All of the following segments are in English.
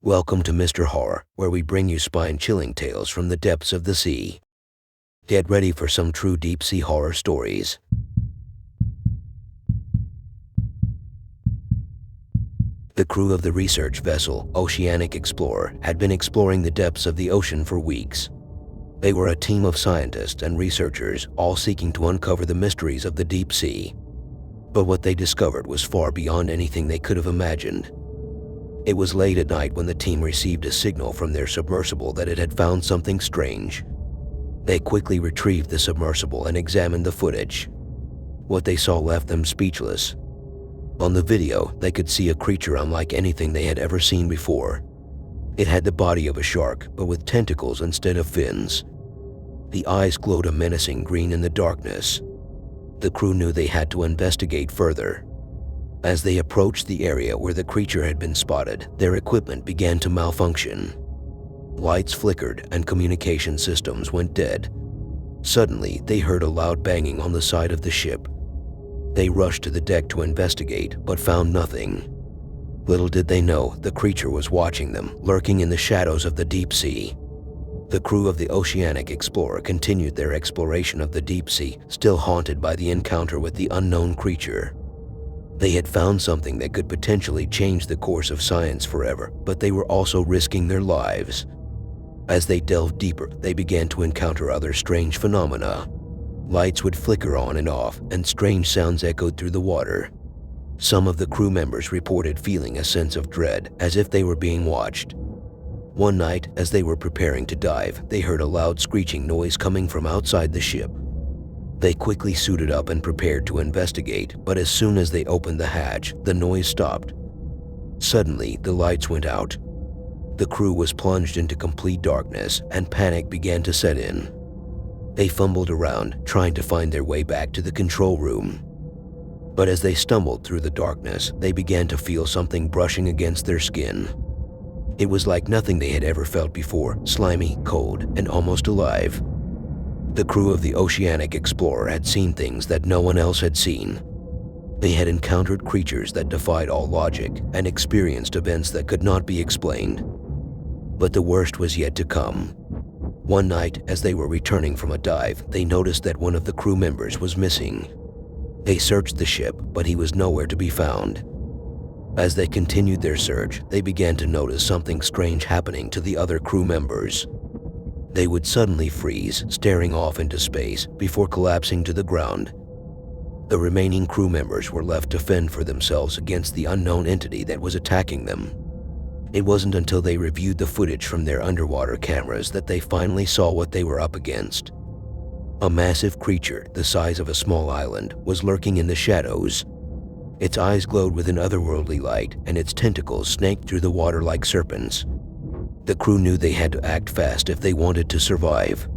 Welcome to Mr. Horror, where we bring you spine-chilling tales from the depths of the sea. Get ready for some true deep-sea horror stories. The crew of the research vessel, Oceanic Explorer, had been exploring the depths of the ocean for weeks. They were a team of scientists and researchers, all seeking to uncover the mysteries of the deep sea. But what they discovered was far beyond anything they could have imagined. It was late at night when the team received a signal from their submersible that it had found something strange. They quickly retrieved the submersible and examined the footage. What they saw left them speechless. On the video, they could see a creature unlike anything they had ever seen before. It had the body of a shark, but with tentacles instead of fins. The eyes glowed a menacing green in the darkness. The crew knew they had to investigate further. As they approached the area where the creature had been spotted, their equipment began to malfunction. Lights flickered and communication systems went dead. Suddenly, they heard a loud banging on the side of the ship. They rushed to the deck to investigate, but found nothing. Little did they know, the creature was watching them, lurking in the shadows of the deep sea. The crew of the Oceanic Explorer continued their exploration of the deep sea, still haunted by the encounter with the unknown creature. They had found something that could potentially change the course of science forever, but they were also risking their lives. As they delved deeper, they began to encounter other strange phenomena. Lights would flicker on and off, and strange sounds echoed through the water. Some of the crew members reported feeling a sense of dread, as if they were being watched. One night, as they were preparing to dive, they heard a loud screeching noise coming from outside the ship. They quickly suited up and prepared to investigate, but as soon as they opened the hatch, the noise stopped. Suddenly, the lights went out. The crew was plunged into complete darkness, and panic began to set in. They fumbled around, trying to find their way back to the control room. But as they stumbled through the darkness, they began to feel something brushing against their skin. It was like nothing they had ever felt before, slimy, cold, and almost alive. The crew of the Oceanic Explorer had seen things that no one else had seen. They had encountered creatures that defied all logic and experienced events that could not be explained. But the worst was yet to come. One night, as they were returning from a dive, they noticed that one of the crew members was missing. They searched the ship, but he was nowhere to be found. As they continued their search, they began to notice something strange happening to the other crew members. They would suddenly freeze, staring off into space before collapsing to the ground. The remaining crew members were left to fend for themselves against the unknown entity that was attacking them. It wasn't until they reviewed the footage from their underwater cameras that they finally saw what they were up against. A massive creature, the size of a small island, was lurking in the shadows. Its eyes glowed with an otherworldly light, and its tentacles snaked through the water like serpents. The crew knew they had to act fast if they wanted to survive.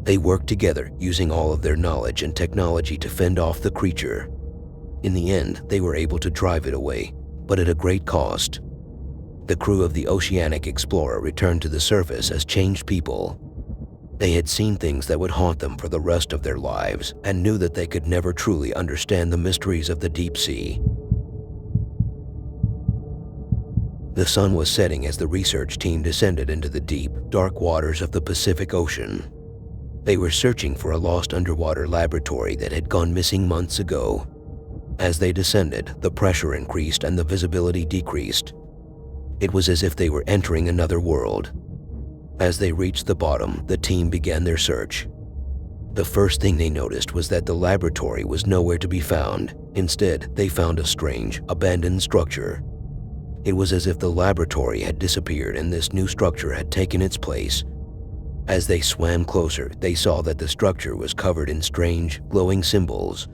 They worked together, using all of their knowledge and technology to fend off the creature. In the end, they were able to drive it away, but at a great cost. The crew of the Oceanic Explorer returned to the surface as changed people. They had seen things that would haunt them for the rest of their lives and knew that they could never truly understand the mysteries of the deep sea. The sun was setting as the research team descended into the deep, dark waters of the Pacific Ocean. They were searching for a lost underwater laboratory that had gone missing months ago. As they descended, the pressure increased and the visibility decreased. It was as if they were entering another world. As they reached the bottom, the team began their search. The first thing they noticed was that the laboratory was nowhere to be found. Instead, they found a strange, abandoned structure. It was as if the laboratory had disappeared and this new structure had taken its place. As they swam closer, they saw that the structure was covered in strange, glowing symbols.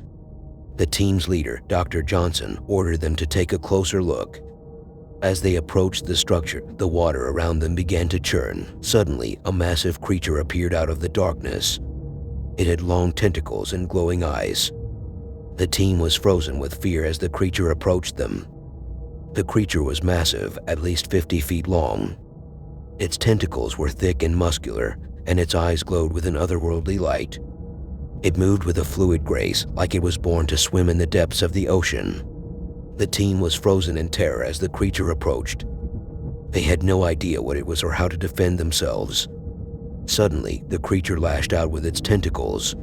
The team's leader, Dr. Johnson, ordered them to take a closer look. As they approached the structure, the water around them began to churn. Suddenly, a massive creature appeared out of the darkness. It had long tentacles and glowing eyes. The team was frozen with fear as the creature approached them. The creature was massive, at least 50 feet long. Its tentacles were thick and muscular, and its eyes glowed with an otherworldly light. It moved with a fluid grace, like it was born to swim in the depths of the ocean. The team was frozen in terror as the creature approached. They had no idea what it was or how to defend themselves. Suddenly, the creature lashed out with its tentacles.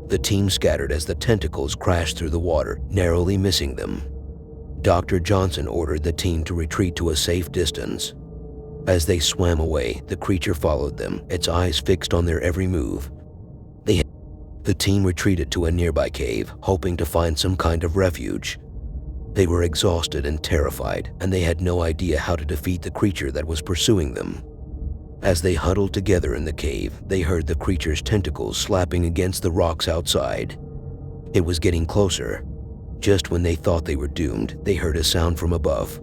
The team scattered as the tentacles crashed through the water, narrowly missing them. Dr. Johnson ordered the team to retreat to a safe distance. As they swam away, the creature followed them, its eyes fixed on their every move. The team retreated to a nearby cave, hoping to find some kind of refuge. They were exhausted and terrified, and they had no idea how to defeat the creature that was pursuing them. As they huddled together in the cave, they heard the creature's tentacles slapping against the rocks outside. It was getting closer. Just when they thought they were doomed, they heard a sound from above.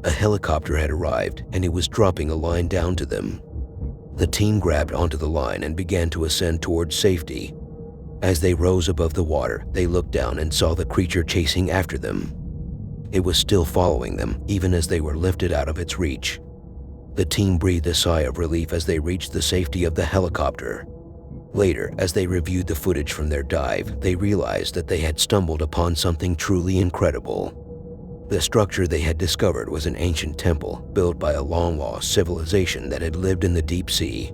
A helicopter had arrived, and it was dropping a line down to them. The team grabbed onto the line and began to ascend towards safety. As they rose above the water, they looked down and saw the creature chasing after them. It was still following them, even as they were lifted out of its reach. The team breathed a sigh of relief as they reached the safety of the helicopter. Later, as they reviewed the footage from their dive, they realized that they had stumbled upon something truly incredible. The structure they had discovered was an ancient temple built by a long-lost civilization that had lived in the deep sea.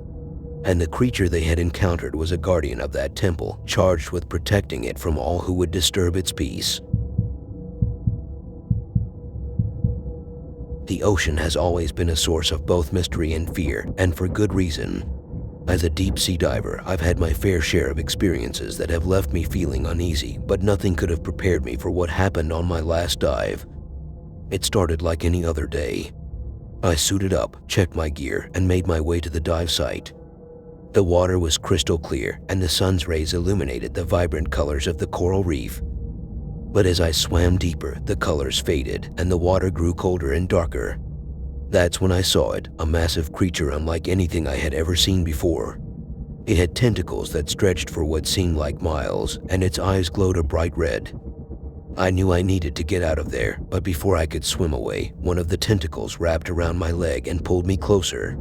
And the creature they had encountered was a guardian of that temple, charged with protecting it from all who would disturb its peace. The ocean has always been a source of both mystery and fear, and for good reason. As a deep-sea diver, I've had my fair share of experiences that have left me feeling uneasy, but nothing could have prepared me for what happened on my last dive. It started like any other day. I suited up, checked my gear, and made my way to the dive site. The water was crystal clear, and the sun's rays illuminated the vibrant colors of the coral reef. But as I swam deeper, the colors faded, and the water grew colder and darker. That's when I saw it, a massive creature unlike anything I had ever seen before. It had tentacles that stretched for what seemed like miles, and its eyes glowed a bright red. I knew I needed to get out of there, but before I could swim away, one of the tentacles wrapped around my leg and pulled me closer.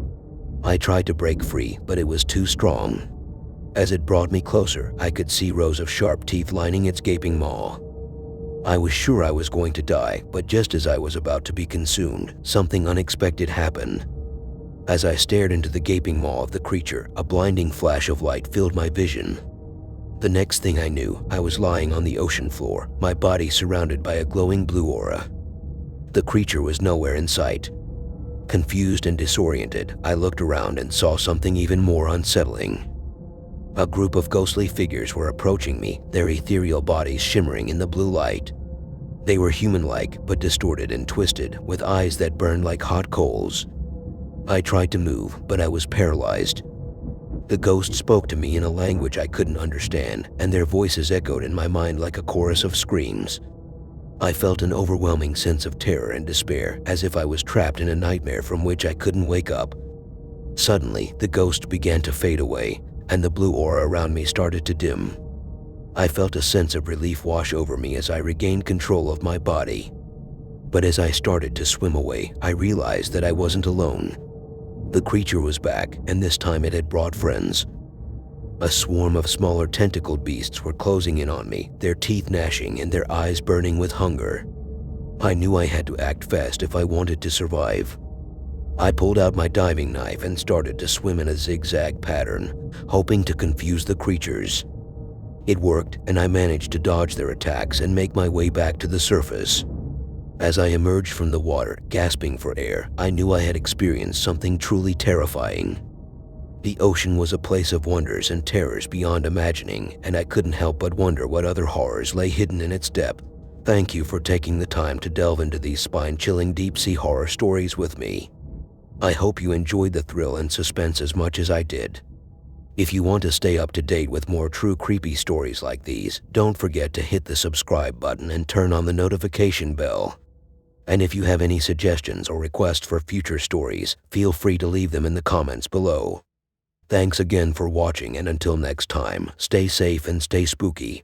I tried to break free, but it was too strong. As it brought me closer, I could see rows of sharp teeth lining its gaping maw. I was sure I was going to die, but just as I was about to be consumed, something unexpected happened. As I stared into the gaping maw of the creature, a blinding flash of light filled my vision. The next thing I knew, I was lying on the ocean floor, my body surrounded by a glowing blue aura. The creature was nowhere in sight. Confused and disoriented, I looked around and saw something even more unsettling. A group of ghostly figures were approaching me, their ethereal bodies shimmering in the blue light. They were human-like, but distorted and twisted, with eyes that burned like hot coals. I tried to move, but I was paralyzed. The ghosts spoke to me in a language I couldn't understand, and their voices echoed in my mind like a chorus of screams. I felt an overwhelming sense of terror and despair, as if I was trapped in a nightmare from which I couldn't wake up. Suddenly, the ghost began to fade away, and the blue aura around me started to dim. I felt a sense of relief wash over me as I regained control of my body. But as I started to swim away, I realized that I wasn't alone. The creature was back, and this time it had brought friends. A swarm of smaller tentacled beasts were closing in on me, their teeth gnashing and their eyes burning with hunger. I knew I had to act fast if I wanted to survive. I pulled out my diving knife and started to swim in a zigzag pattern, hoping to confuse the creatures. It worked, and I managed to dodge their attacks and make my way back to the surface. As I emerged from the water, gasping for air, I knew I had experienced something truly terrifying. The ocean was a place of wonders and terrors beyond imagining, and I couldn't help but wonder what other horrors lay hidden in its depth. Thank you for taking the time to delve into these spine-chilling deep-sea horror stories with me. I hope you enjoyed the thrill and suspense as much as I did. If you want to stay up to date with more true creepy stories like these, don't forget to hit the subscribe button and turn on the notification bell. And if you have any suggestions or requests for future stories, feel free to leave them in the comments below. Thanks again for watching, and until next time, stay safe and stay spooky.